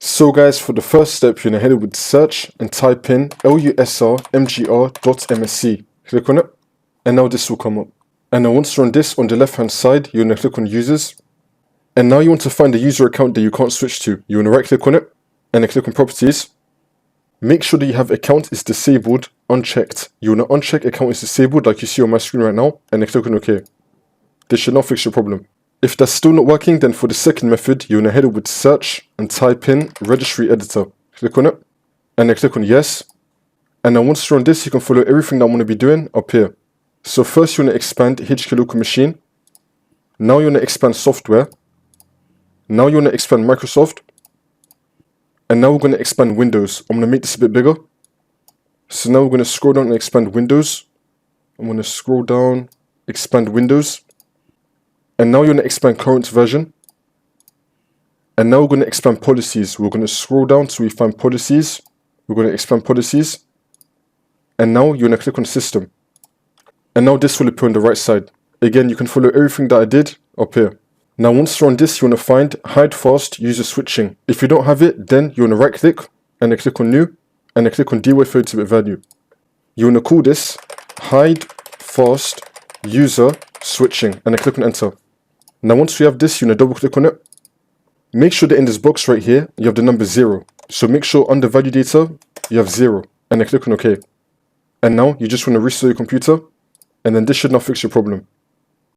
So guys, for the first step, you're going to head with search and type in lusrmgr.msc. Click on it, and now this will come up. And now once you're on this, on the left hand side, you're going to click on users. And now you want to find the user account that you can't switch to. You want to right click on it, and then click on properties. Make sure that you have account is disabled, unchecked. You want to uncheck account is disabled like you see on my screen right now, and then click on OK. This should not fix your problem. If that's still not working, then for the second method, you're going to head over with search and type in registry editor. Click on it, and then click on yes. And then once you're on this, you can follow everything that I'm going to be doing up here. So first you want to expand HK local machine. Now you want to expand software. Now you want to expand Microsoft. And now we're going to expand Windows. I'm going to make this a bit bigger. So now we're going to scroll down and expand Windows. I'm going to scroll down, expand Windows. And now you're going to expand current version. And now we're going to expand policies. We're going to scroll down till we find policies. We're going to expand policies. And now you're going to click on system. And now this will appear on the right side. Again, you can follow everything that I did up here. Now once you're on this, you want to find hide fast user switching. If you don't have it, then you want to right click and then click on new and then click on DY 32-bit value. You want to call this hide fast user switching and then click on enter. Now once you have this, you want to double click on it. Make sure that in this box right here, you have the number 0. So make sure under value data, you have 0 and then click on OK. And now you just want to restore your computer, and then this should not fix your problem.